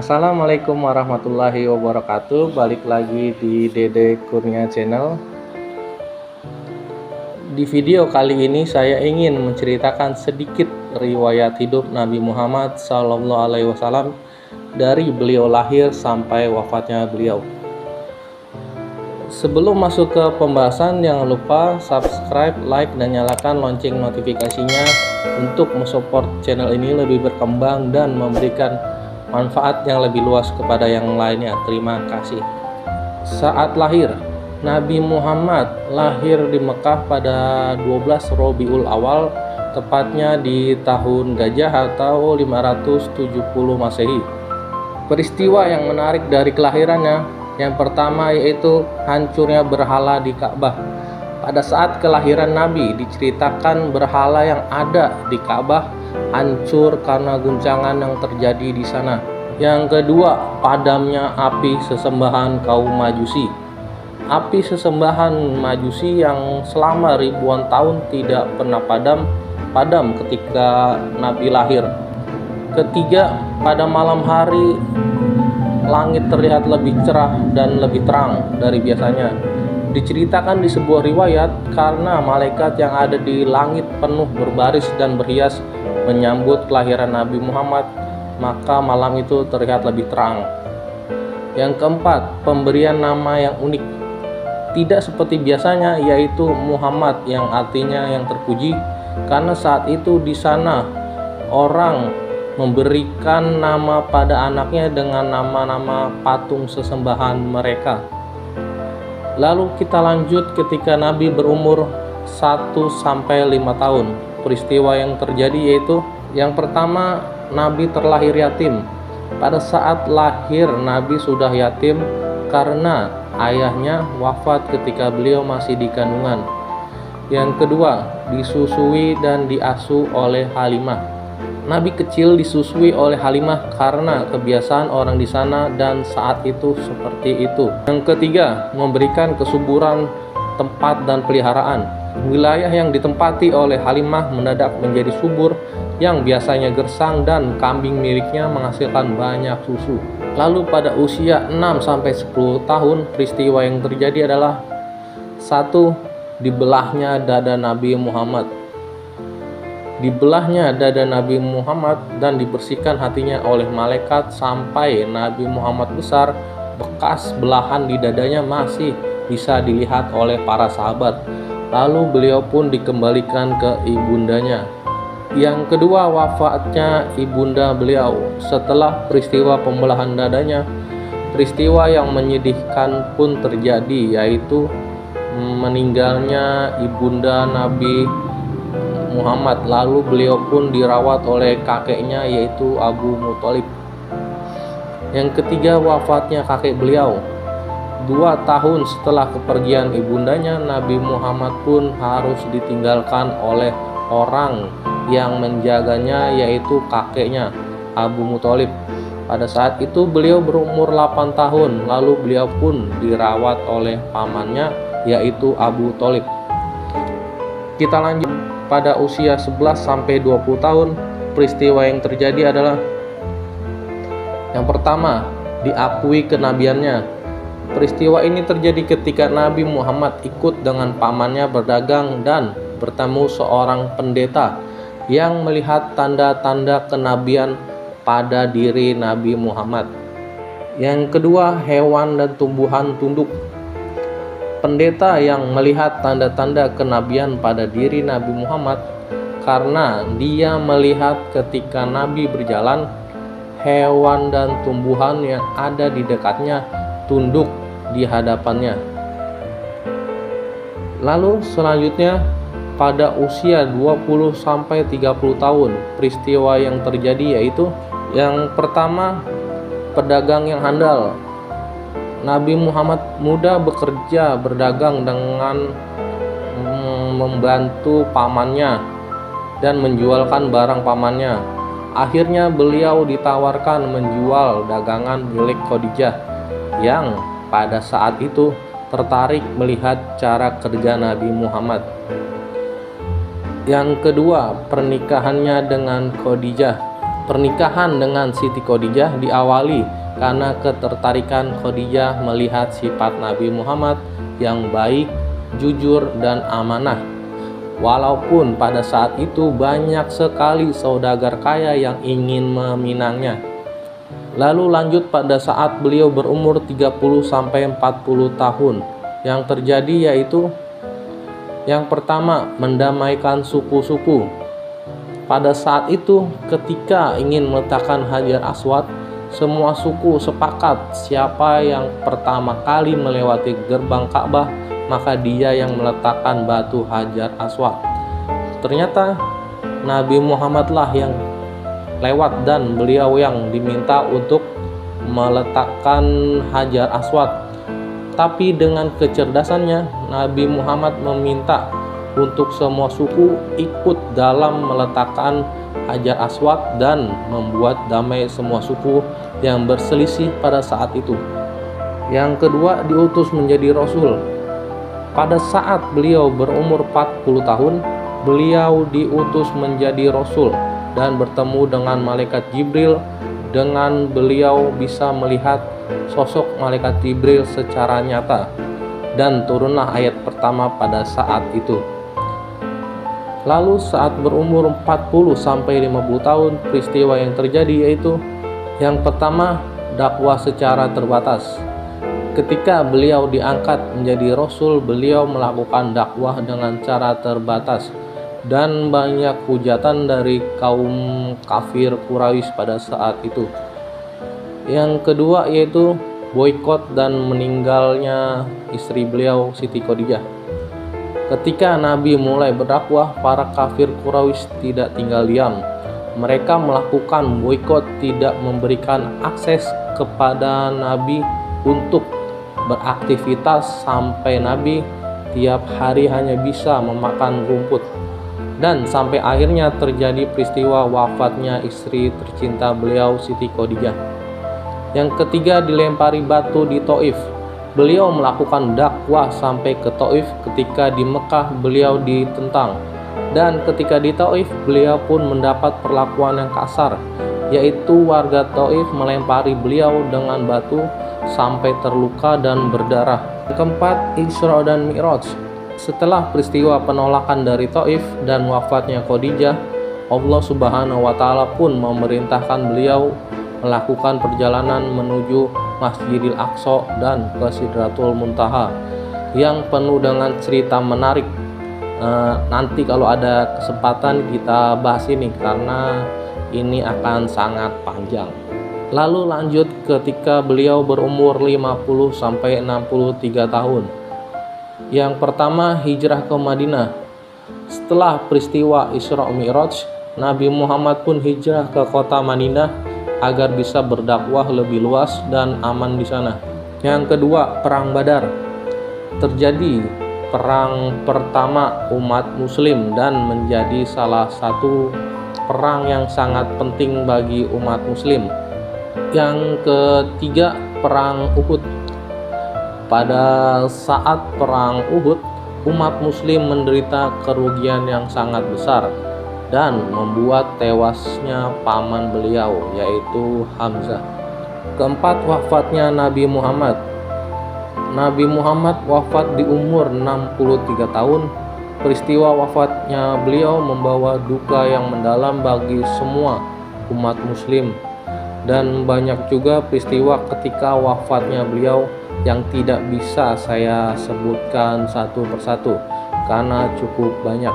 Assalamualaikum warahmatullahi wabarakatuh. Balik lagi di Dede Kurnia Channel. Di video kali ini saya ingin menceritakan sedikit riwayat hidup Nabi Muhammad SAW dari beliau lahir sampai wafatnya beliau. Sebelum masuk ke pembahasan, jangan lupa subscribe, like, dan nyalakan lonceng notifikasinya untuk mensupport channel ini lebih berkembang dan memberikan manfaat yang lebih luas kepada yang lainnya. Terima kasih. Saat lahir, Nabi Muhammad lahir di Mekah pada 12 Rabiul Awal, tepatnya di tahun Gajah atau 570 Masehi. Peristiwa yang menarik dari kelahirannya, yang pertama yaitu hancurnya berhala di Ka'bah. Pada saat kelahiran Nabi, diceritakan berhala yang ada di Ka'bah hancur karena guncangan yang terjadi di sana. Yang kedua, padamnya api sesembahan kaum Majusi. Api sesembahan Majusi yang selama ribuan tahun tidak pernah padam ketika Nabi lahir. Ketiga, pada malam hari langit terlihat lebih cerah dan lebih terang dari biasanya. Diceritakan di sebuah riwayat karena malaikat yang ada di langit penuh berbaris dan berhias menyambut kelahiran Nabi Muhammad, maka malam itu terlihat lebih terang. Yang keempat, pemberian nama yang unik. Tidak seperti biasanya, yaitu Muhammad yang artinya yang terpuji, karena saat itu di sana orang memberikan nama pada anaknya dengan nama-nama patung sesembahan mereka. Lalu kita lanjut ketika Nabi berumur 1-5 tahun. Peristiwa yang terjadi yaitu yang pertama, Nabi terlahir yatim. Pada saat lahir Nabi sudah yatim karena ayahnya wafat ketika beliau masih di kandungan. Yang kedua, disusui dan diasuh oleh Halimah. Nabi kecil disusui oleh Halimah karena kebiasaan orang di sana dan saat itu seperti itu. Yang ketiga, memberikan kesuburan tempat dan peliharaan. Wilayah yang ditempati oleh Halimah mendadak menjadi subur, yang biasanya gersang dan kambing miliknya menghasilkan banyak susu. Lalu pada usia 6-10 tahun, peristiwa yang terjadi adalah 1. Dibelahnya dada Nabi Muhammad. Dibelahnya dada Nabi Muhammad dan dibersihkan hatinya oleh malaikat sampai Nabi Muhammad besar, bekas belahan di dadanya masih bisa dilihat oleh para sahabat. Lalu beliau pun dikembalikan ke ibundanya. Yang kedua, wafatnya ibunda beliau. Setelah peristiwa pembelahan dadanya, peristiwa yang menyedihkan pun terjadi, yaitu meninggalnya ibunda Nabi Muhammad. Lalu beliau pun dirawat oleh kakeknya, yaitu Abu Muthalib. Yang ketiga, wafatnya kakek beliau. 2 tahun setelah kepergian ibundanya, Nabi Muhammad pun harus ditinggalkan oleh orang yang menjaganya, yaitu kakeknya Abu Muthalib. Pada saat itu beliau berumur 8 tahun. Lalu beliau pun dirawat oleh pamannya, yaitu Abu Thalib. Kita lanjut. Pada usia 11-20 tahun, peristiwa yang terjadi adalah yang pertama, diakui kenabiannya. Peristiwa ini terjadi ketika Nabi Muhammad ikut dengan pamannya berdagang dan bertemu seorang pendeta yang melihat tanda-tanda kenabian pada diri Nabi Muhammad. Yang kedua, hewan dan tumbuhan tunduk. Pendeta yang melihat tanda-tanda kenabian pada diri Nabi Muhammad karena dia melihat ketika Nabi berjalan, hewan dan tumbuhan yang ada di dekatnya tunduk di hadapannya. Lalu selanjutnya, pada usia 20-30 tahun, peristiwa yang terjadi yaitu yang pertama, pedagang yang handal. Nabi Muhammad muda bekerja berdagang dengan membantu pamannya dan menjualkan barang pamannya. Akhirnya beliau ditawarkan menjual dagangan milik Khadijah yang pada saat itu tertarik melihat cara kerja Nabi Muhammad. Yang kedua, pernikahannya dengan Khadijah. Pernikahan dengan Siti Khadijah diawali karena ketertarikan Khadijah melihat sifat Nabi Muhammad yang baik, jujur, dan amanah. Walaupun pada saat itu banyak sekali saudagar kaya yang ingin meminangnya. Lalu lanjut pada saat beliau berumur 30-40 tahun. Yang terjadi yaitu yang pertama, mendamaikan suku-suku. Pada saat itu ketika ingin meletakkan Hajar Aswad, semua suku sepakat siapa yang pertama kali melewati gerbang Ka'bah, maka dia yang meletakkan batu Hajar Aswad. Ternyata Nabi Muhammadlah yang lewat dan beliau yang diminta untuk meletakkan Hajar Aswad. Tapi dengan kecerdasannya, Nabi Muhammad meminta untuk semua suku ikut dalam meletakkan Hajar Aswad dan membuat damai semua suku yang berselisih pada saat itu. Yang kedua, diutus menjadi Rasul. Pada saat beliau berumur 40 tahun, beliau diutus menjadi Rasul dan bertemu dengan malaikat Jibril. Dengan beliau bisa melihat sosok malaikat Jibril secara nyata, dan turunlah ayat pertama pada saat itu. Lalu saat berumur 40-50 tahun, peristiwa yang terjadi yaitu yang pertama, dakwah secara terbatas. Ketika beliau diangkat menjadi Rasul, beliau melakukan dakwah dengan cara terbatas dan banyak hujatan dari kaum kafir Quraisy pada saat itu. Yang kedua yaitu boikot dan meninggalnya istri beliau Siti Khadijah. Ketika Nabi mulai berdakwah, para kafir Quraisy tidak tinggal diam. Mereka melakukan boikot, tidak memberikan akses kepada Nabi untuk beraktivitas sampai Nabi tiap hari hanya bisa memakan rumput. Dan sampai akhirnya terjadi peristiwa wafatnya istri tercinta beliau Siti Khadijah. Yang ketiga, dilempari batu di Taif. Beliau melakukan dakwah sampai ke Taif. Ketika di Mekah beliau ditentang, dan ketika di Taif beliau pun mendapat perlakuan yang kasar, yaitu warga Taif melempari beliau dengan batu sampai terluka dan berdarah. Keempat, Isra dan Mi'raj. Setelah peristiwa penolakan dari Taif dan wafatnya Khadijah, Allah Subhanahu wa Ta'ala pun memerintahkan beliau melakukan perjalanan menuju Masjidil Aqsa dan ke Sidratul Muntaha yang penuh dengan cerita menarik. Nanti kalau ada kesempatan kita bahas ini karena ini akan sangat panjang. Lalu lanjut ketika beliau berumur 50-63 tahun. Yang pertama, hijrah ke Madinah. Setelah peristiwa Isra Mi'raj, Nabi Muhammad pun hijrah ke kota Madinah agar bisa berdakwah lebih luas dan aman di sana. Yang kedua, perang Badar. Terjadi perang pertama umat muslim dan menjadi salah satu perang yang sangat penting bagi umat muslim. Yang ketiga, perang Uhud. Pada saat perang Uhud, umat muslim menderita kerugian yang sangat besar dan membuat tewasnya paman beliau yaitu Hamzah. Keempat, wafatnya Nabi Muhammad. Nabi Muhammad wafat di umur 63 tahun. Peristiwa wafatnya beliau membawa duka yang mendalam bagi semua umat muslim, dan banyak juga peristiwa ketika wafatnya beliau yang tidak bisa saya sebutkan satu persatu karena cukup banyak.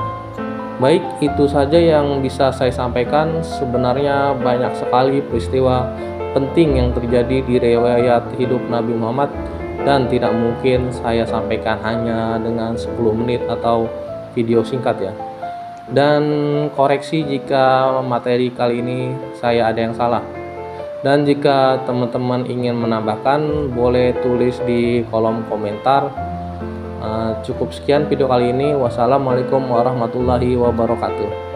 Baik, itu saja yang bisa saya sampaikan. Sebenarnya banyak sekali peristiwa penting yang terjadi di riwayat hidup Nabi Muhammad dan tidak mungkin saya sampaikan hanya dengan 10 menit atau video singkat ya. Dan koreksi jika materi kali ini saya ada yang salah. Dan jika teman-teman ingin menambahkan, boleh tulis di kolom komentar. Cukup sekian video kali ini. Wassalamualaikum warahmatullahi wabarakatuh.